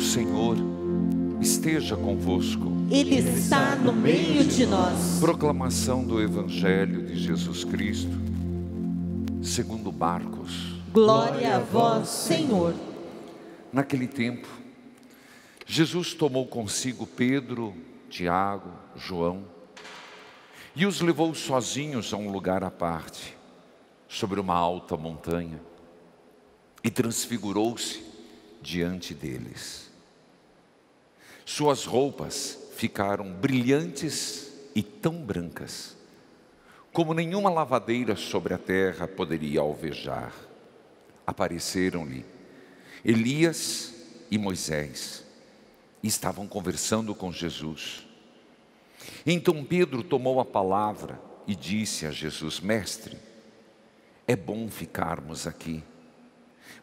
Senhor esteja convosco. Ele está no meio de nós. Proclamação do Evangelho de Jesus Cristo, segundo Marcos. Glória a vós, Senhor. Naquele tempo, Jesus tomou consigo Pedro, Tiago, João e os levou sozinhos a um lugar à parte, sobre uma alta montanha, e transfigurou-se diante deles. Suas roupas ficaram brilhantes e tão brancas, como nenhuma lavadeira sobre a terra poderia alvejar. Apareceram-lhe Elias e Moisés, e estavam conversando com Jesus. Então Pedro tomou a palavra e disse a Jesus: Mestre, é bom ficarmos aqui.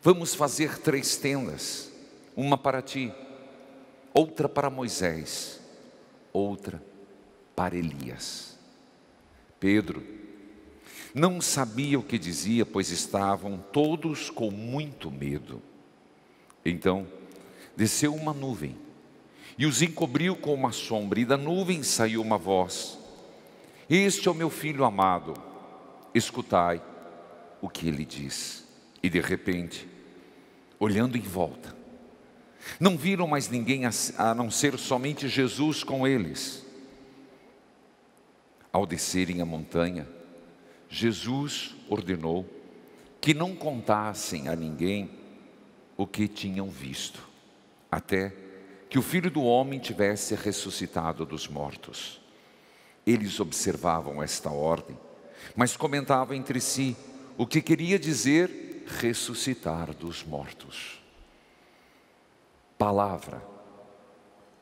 Vamos fazer 3 tendas, uma para ti, outra para Moisés, outra para Elias. Pedro não sabia o que dizia, pois estavam todos com muito medo. Então desceu uma nuvem e os encobriu com uma sombra, e da nuvem saiu uma voz: Este é o meu filho amado, escutai o que ele diz. E de repente, olhando em volta, não viram mais ninguém a não ser somente Jesus com eles. Ao descerem a montanha, Jesus ordenou que não contassem a ninguém o que tinham visto, até que o Filho do Homem tivesse ressuscitado dos mortos. Eles observavam esta ordem, mas comentavam entre si o que queria dizer ressuscitar dos mortos. Palavra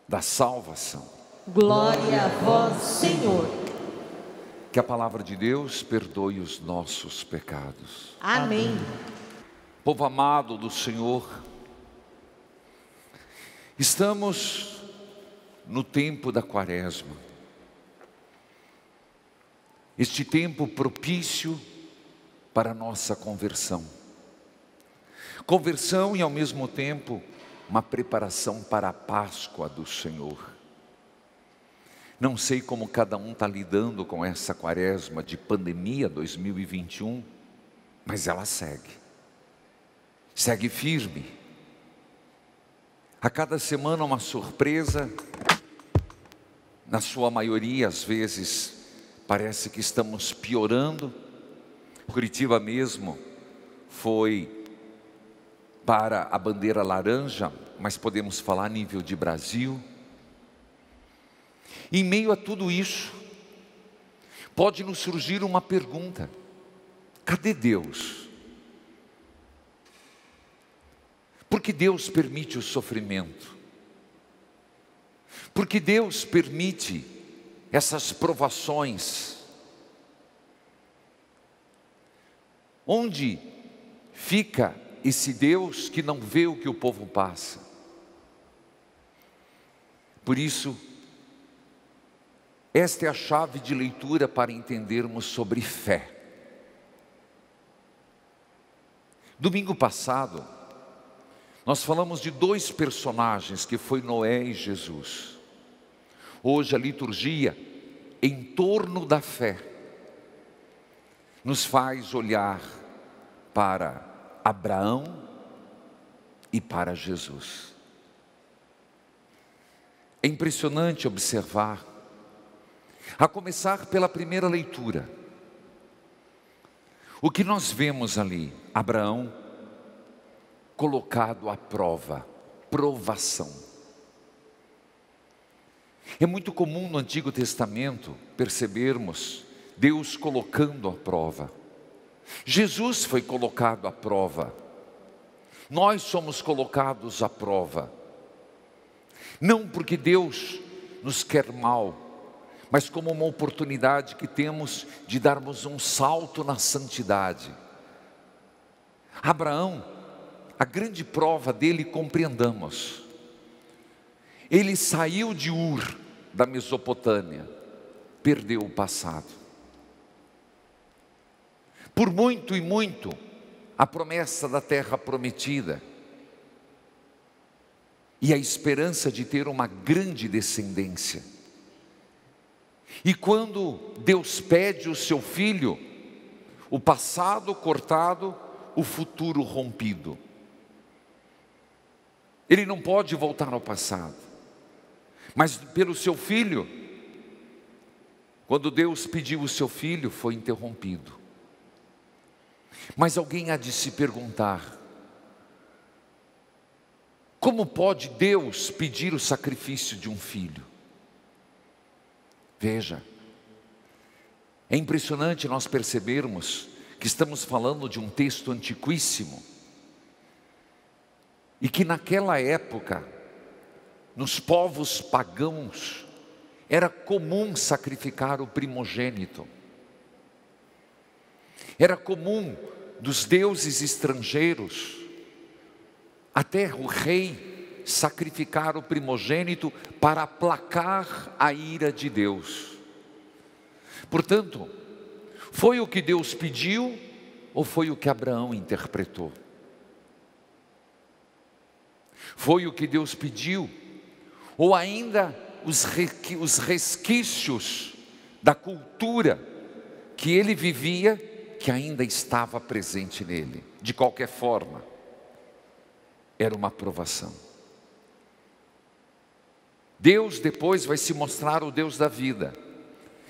da salvação. Glória a vós, Senhor. Que a palavra de Deus perdoe os nossos pecados. Amém. Povo amado do Senhor, estamos no tempo da Quaresma. Este tempo propício para a nossa conversão. Conversão e ao mesmo tempo uma preparação para a Páscoa do Senhor. Não sei como cada um está lidando com essa Quaresma de pandemia 2021, mas ela segue. Segue firme. A cada semana uma surpresa. Na sua maioria, às vezes, parece que estamos piorando. Curitiba mesmo foi para a bandeira laranja, mas podemos falar a nível de Brasil. Em meio a tudo isso, pode nos surgir uma pergunta: cadê Deus? Por que Deus permite o sofrimento? Por que Deus permite essas provações? Onde fica esse Deus que não vê o que o povo passa? Por isso, esta é a chave de leitura para entendermos sobre fé. Domingo passado, nós falamos de 2 personagens, que foi Noé e Jesus. Hoje a liturgia, em torno da fé, nos faz olhar para Abraão e para Jesus. É impressionante observar, a começar pela primeira leitura, o que nós vemos ali: Abraão colocado à prova, provação. É muito comum no Antigo Testamento percebermos Deus colocando à prova. Jesus foi colocado à prova. Nós somos colocados à prova. Não porque Deus nos quer mal, mas como uma oportunidade que temos de darmos um salto na santidade. Abraão, a grande prova dele, compreendamos, ele saiu de Ur, da Mesopotâmia, perdeu o passado. Por muito e muito, a promessa da terra prometida. e a esperança de ter uma grande descendência. E quando Deus pede o seu filho, o passado cortado, o futuro rompido. Ele não pode voltar ao passado, mas pelo seu filho, quando Deus pediu o seu filho, foi interrompido. Mas alguém há de se perguntar: como pode Deus pedir o sacrifício de um filho? Veja, é impressionante nós percebermos que estamos falando de um texto antiquíssimo, e que naquela época, nos povos pagãos, era comum sacrificar o primogênito. Era comum dos deuses estrangeiros, até o rei sacrificar o primogênito para aplacar a ira de Deus. Portanto, foi o que Deus pediu ou foi o que Abraão interpretou? Foi o que Deus pediu ou ainda os resquícios da cultura que ele vivia, que ainda estava presente nele? De qualquer forma, era uma aprovação. Deus depois vai se mostrar o Deus da vida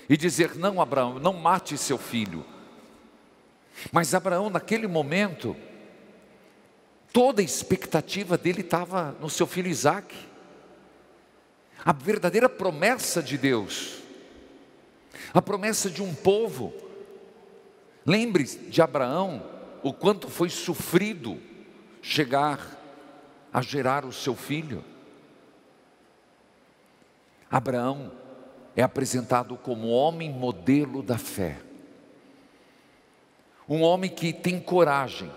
e dizer: não, Abraão, não mate seu filho. Mas Abraão, naquele momento, toda a expectativa dele estava no seu filho Isaque. A verdadeira promessa de Deus, a promessa de um povo. Lembre de Abraão, o quanto foi sofrido chegar a gerar o seu filho. Abraão é apresentado como homem modelo da fé, um homem que tem coragem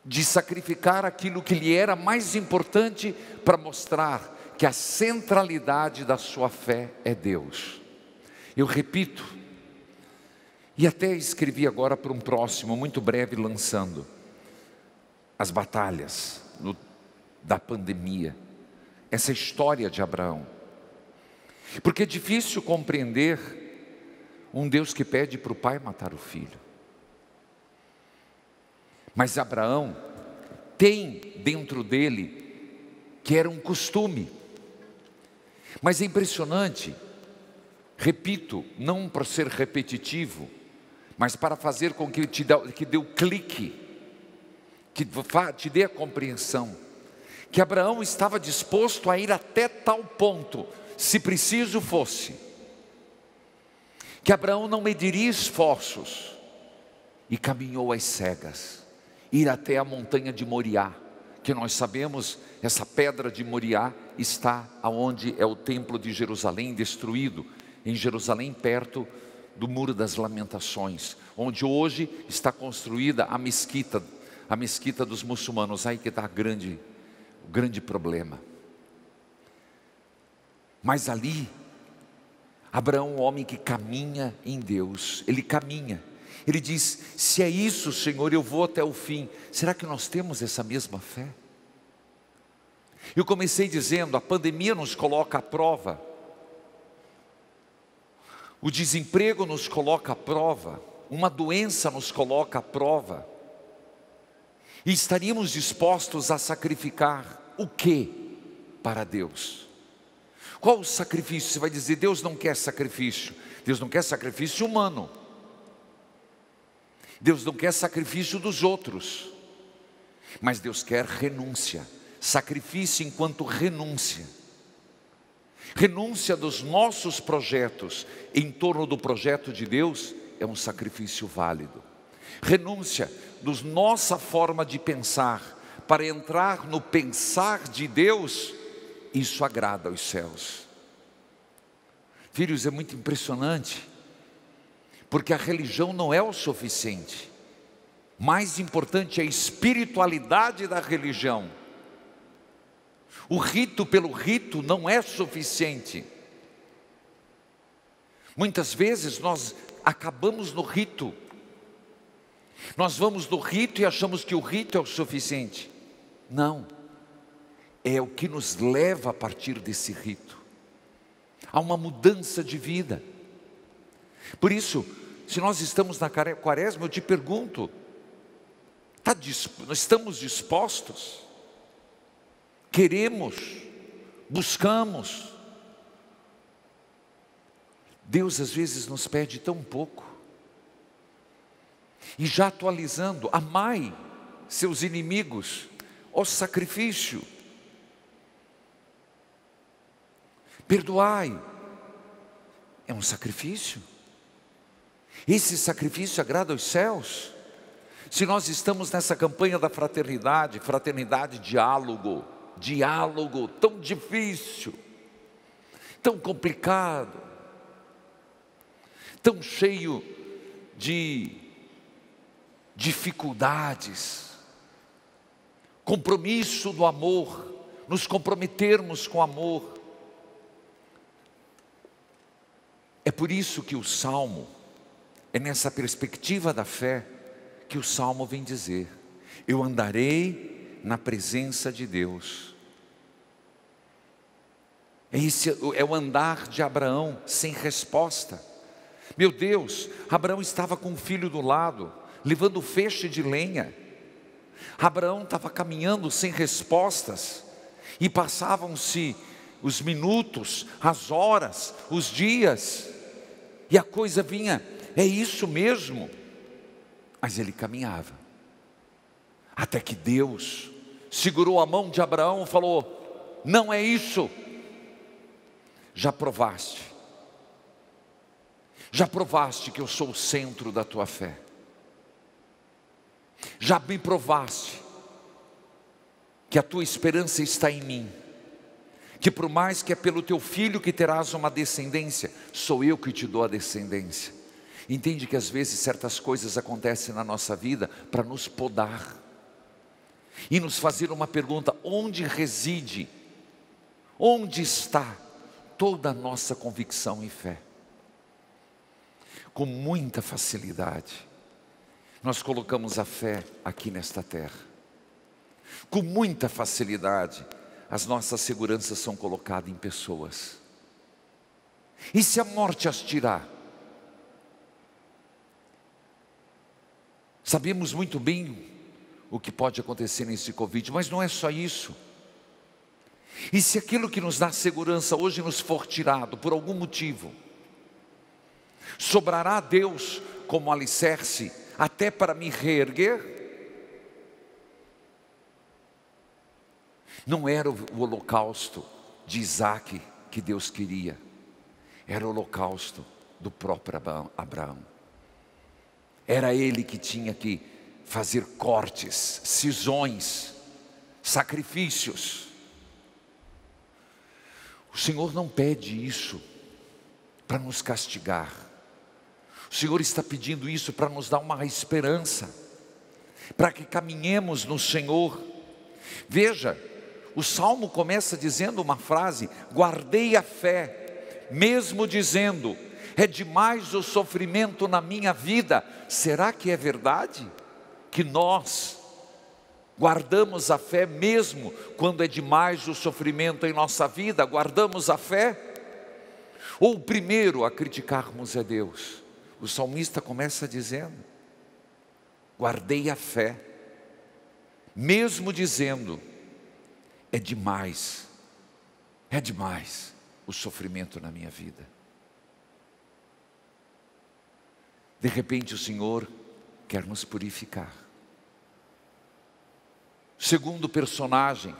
de sacrificar aquilo que lhe era mais importante para mostrar que a centralidade da sua fé é Deus. Eu repito, e até escrevi agora para um próximo, muito breve, lançando as batalhas da pandemia, essa história de Abraão, porque é difícil compreender um Deus que pede para o pai matar o filho. Mas Abraão tem dentro dele que era um costume. Mas é impressionante, repito, não para ser repetitivo, mas para fazer com que te dê o clique, que te dê a compreensão, que Abraão estava disposto a ir até tal ponto, se preciso fosse, que Abraão não mediria esforços e caminhou às cegas, ir até a montanha de Moriá, que nós sabemos, essa pedra de Moriá está aonde é o templo de Jerusalém destruído, em Jerusalém, perto do Muro das Lamentações, onde hoje está construída a mesquita dos muçulmanos. Aí que está o grande problema. Mas ali, Abraão é um homem que caminha em Deus, ele caminha. Ele diz: se é isso, Senhor, eu vou até o fim. Será que nós temos essa mesma fé? Eu comecei dizendo, a pandemia nos coloca à prova. O desemprego nos coloca à prova. Uma doença nos coloca à prova. E estaríamos dispostos a sacrificar o quê para Deus? Qual o sacrifício? Você vai dizer: Deus não quer sacrifício. Deus não quer sacrifício humano. Deus não quer sacrifício dos outros. Mas Deus quer renúncia. Sacrifício enquanto renúncia. Renúncia dos nossos projetos em torno do projeto de Deus é um sacrifício válido. Renúncia da nossa forma de pensar para entrar no pensar de Deus, isso agrada aos céus. Filhos, é muito impressionante, porque a religião não é o suficiente. Mais importante é a espiritualidade da religião. O rito pelo rito não é suficiente. Muitas vezes nós acabamos no rito. Nós vamos no rito e achamos que o rito é o suficiente. Não. é o que nos leva a partir desse rito a uma mudança de vida. Por isso, se nós estamos na quaresma, eu te pergunto, nós estamos dispostos? Queremos? Buscamos? Deus às vezes nos pede tão pouco. E já atualizando, amai seus inimigos, ó sacrifício. Perdoai, é um sacrifício. Esse sacrifício agrada aos céus. Se nós estamos nessa campanha da fraternidade, diálogo, tão difícil, tão complicado, tão cheio de dificuldades, compromisso do amor, nos comprometermos com amor. É por isso que o Salmo, é nessa perspectiva da fé, que o Salmo vem dizer: eu andarei na presença de Deus. Esse é o andar de Abraão sem resposta. Meu Deus, Abraão estava com o filho do lado, levando feixe de lenha. Abraão estava caminhando sem respostas, e passavam-se os minutos, as horas, os dias, e a coisa vinha, é isso mesmo. Mas ele caminhava, até que Deus segurou a mão de Abraão e falou: não é isso. Já provaste que eu sou o centro da tua fé. Já me provaste que a tua esperança está em mim, que por mais que é pelo teu filho que terás uma descendência, sou eu que te dou a descendência. Entende que às vezes certas coisas acontecem na nossa vida para nos podar e nos fazer uma pergunta: onde reside, onde está toda a nossa convicção e fé? Com muita facilidade nós colocamos a fé aqui nesta terra. Com muita facilidade as nossas seguranças são colocadas em pessoas. E se a morte as tirar? Sabemos muito bem o que pode acontecer nesse Covid, mas não é só isso. E se aquilo que nos dá segurança hoje nos for tirado por algum motivo, sobrará a Deus como alicerce até para me reerguer? Não era o holocausto de Isaac que Deus queria, era o holocausto do próprio Abraão. Era ele que tinha que fazer cortes, cisões, sacrifícios. O Senhor não pede isso para nos castigar. O Senhor está pedindo isso para nos dar uma esperança, para que caminhemos no Senhor. Veja, o Salmo começa dizendo uma frase: guardei a fé, mesmo dizendo, é demais o sofrimento na minha vida. Será que é verdade que nós guardamos a fé mesmo quando é demais o sofrimento em nossa vida? Guardamos a fé? Ou o primeiro a criticarmos é Deus? O salmista começa dizendo: guardei a fé, mesmo dizendo, é demais o sofrimento na minha vida. De repente o Senhor quer nos purificar. O segundo personagem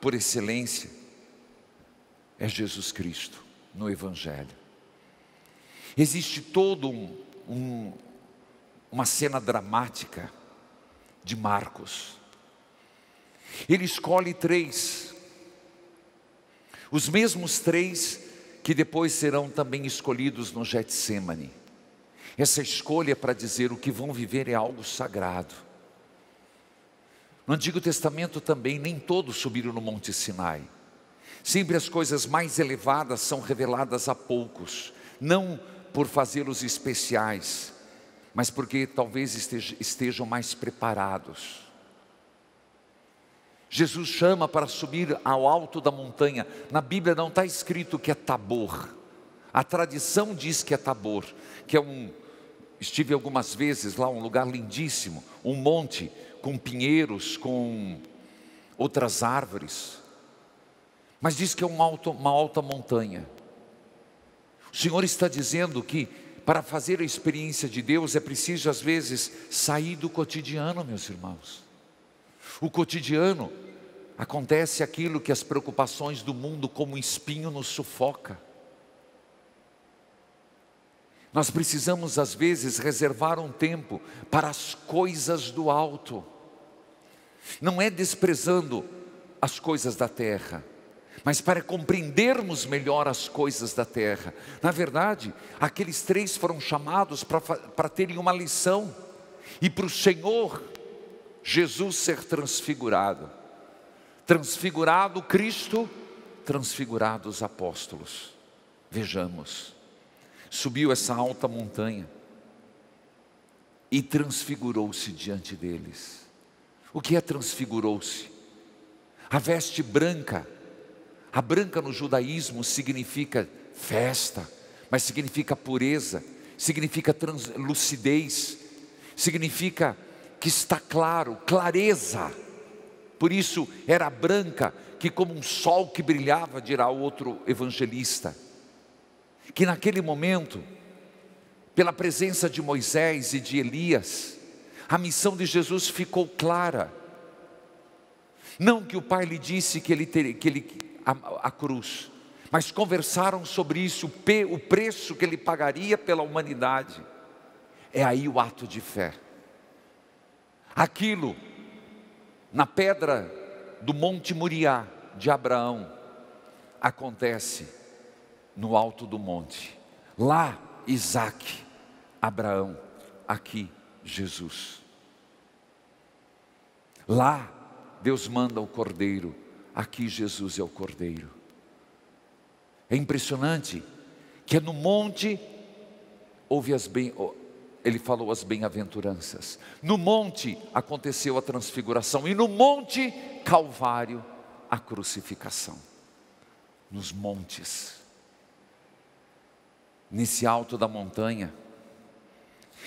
por excelência é Jesus Cristo no Evangelho. Existe todo uma cena dramática de Marcos. Ele escolhe 3, os mesmos 3 que depois serão também escolhidos no Getsêmani. Essa escolha é para dizer: o que vão viver é algo sagrado. No Antigo Testamento também, nem todos subiram no Monte Sinai. Sempre as coisas mais elevadas são reveladas a poucos, não por fazê-los especiais, mas porque talvez estejam mais preparados. Jesus chama para subir ao alto da montanha. Na Bíblia não está escrito que é Tabor. A tradição diz que é Tabor, que estive algumas vezes lá, um lugar lindíssimo, um monte com pinheiros, com outras árvores, mas diz que é uma alta montanha. O Senhor está dizendo que para fazer a experiência de Deus é preciso às vezes sair do cotidiano, meus irmãos. O cotidiano acontece aquilo que as preocupações do mundo como um espinho nos sufoca. Nós precisamos às vezes reservar um tempo para as coisas do alto. Não é desprezando as coisas da terra, mas para compreendermos melhor as coisas da terra. Na verdade, aqueles 3 foram chamados para terem uma lição, e para o Senhor Jesus ser transfigurado. Transfigurado Cristo, transfigurados os apóstolos. Vejamos, subiu essa alta montanha e transfigurou-se diante deles. O que é transfigurou-se? A veste branca. A branca no judaísmo significa festa, mas significa pureza, significa lucidez, significa que está claro, clareza. Por isso era branca, que como um sol que brilhava, dirá o outro evangelista. Que naquele momento, pela presença de Moisés e de Elias, a missão de Jesus ficou clara. Não que o Pai lhe disse que ele a cruz, mas conversaram sobre isso, o preço que ele pagaria pela humanidade. É aí o ato de fé. Aquilo, na pedra do Monte Moriá de Abraão, acontece no alto do monte. Lá Isaque, Abraão, aqui Jesus. Lá Deus manda o cordeiro, aqui Jesus é o cordeiro. É impressionante que no monte ele falou as bem-aventuranças. No monte aconteceu a transfiguração, e no monte Calvário a crucificação. Nos montes, nesse alto da montanha,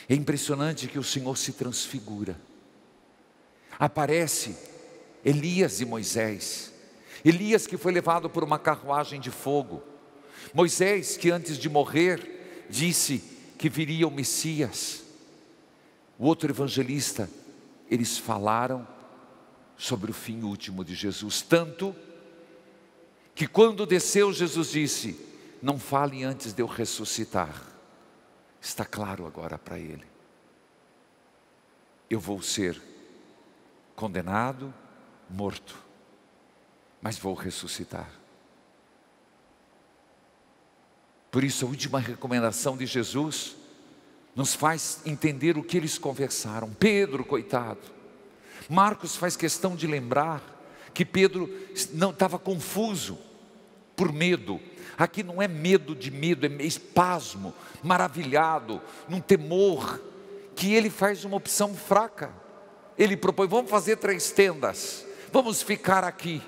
é impressionante que o Senhor se transfigura. Aparece Elias e Moisés. Elias, que foi levado por uma carruagem de fogo. Moisés, que antes de morrer disse que viria o Messias. O outro evangelista, eles falaram sobre o fim último de Jesus, tanto que quando desceu, Jesus disse: não fale antes de eu ressuscitar. Está claro agora para ele: eu vou ser condenado, morto, mas vou ressuscitar. Por isso a última recomendação de Jesus nos faz entender o que eles conversaram. Pedro, coitado, Marcos faz questão de lembrar que Pedro não estava confuso por medo. Aqui não é medo de medo, é espasmo, maravilhado, num temor, que ele faz uma opção fraca. Ele propõe: vamos fazer 3 tendas, vamos ficar aqui,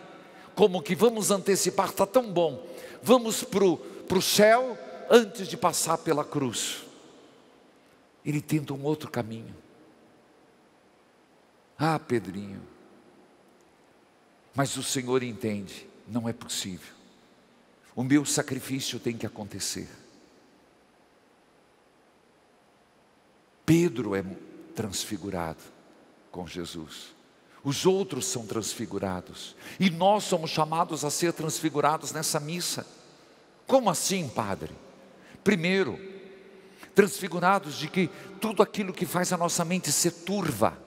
como que vamos antecipar, está tão bom, vamos para o céu antes de passar pela cruz. Ele tenta um outro caminho. Ah, Pedrinho, mas o Senhor entende, não é possível. O meu sacrifício tem que acontecer. Pedro é transfigurado com Jesus. Os outros são transfigurados. E nós somos chamados a ser transfigurados nessa missa. Como assim, Padre? Primeiro, transfigurados de que tudo aquilo que faz a nossa mente ser turva,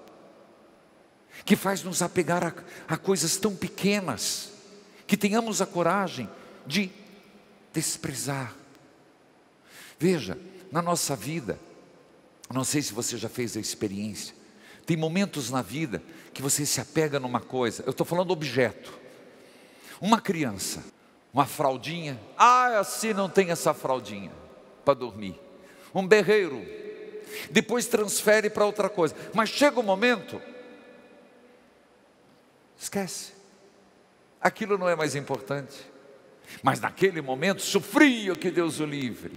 que faz nos apegar a coisas tão pequenas, que tenhamos a coragem de desprezar. Veja, na nossa vida, não sei se você já fez a experiência, tem momentos na vida que você se apega numa coisa. Eu estou falando objeto. Uma criança, uma fraldinha, assim não tem essa fraldinha para dormir. Um berreiro, depois transfere para outra coisa, mas chega um momento, esquece. aquilo não é mais importante. Mas naquele momento sofria, que Deus o livre.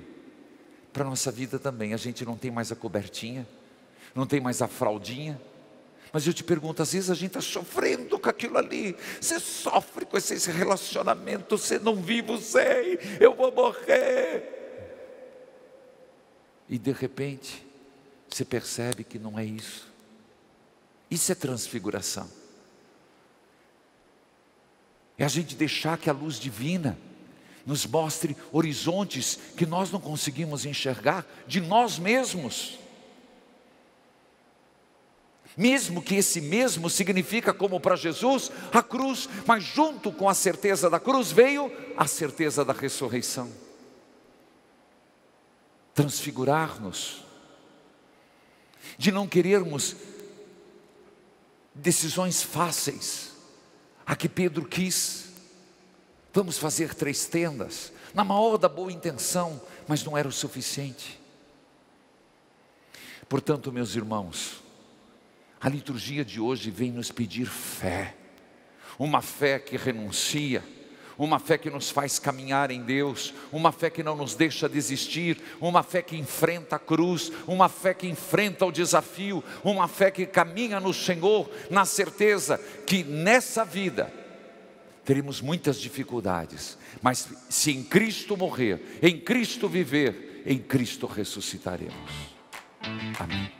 Para a nossa vida também, a gente não tem mais a cobertinha, não tem mais a fraldinha. Mas eu te pergunto, às vezes a gente está sofrendo com aquilo ali. Você sofre com esse relacionamento, você não vive, sei, eu vou morrer. E de repente, você percebe que não é isso. Isso é transfiguração. É a gente deixar que a luz divina nos mostre horizontes que nós não conseguimos enxergar de nós mesmos. Mesmo que esse mesmo significa, como para Jesus, a cruz, mas junto com a certeza da cruz veio a certeza da ressurreição. Transfigurar-nos, de não querermos decisões fáceis, a que Pedro quis. Vamos fazer 3 tendas, na maior da boa intenção, mas não era o suficiente. Portanto, meus irmãos, a liturgia de hoje vem nos pedir fé, uma fé que renuncia, uma fé que nos faz caminhar em Deus, uma fé que não nos deixa desistir, uma fé que enfrenta a cruz, uma fé que enfrenta o desafio, uma fé que caminha no Senhor, na certeza que nessa vida teremos muitas dificuldades, mas se em Cristo morrer, em Cristo viver, em Cristo ressuscitaremos. Amém.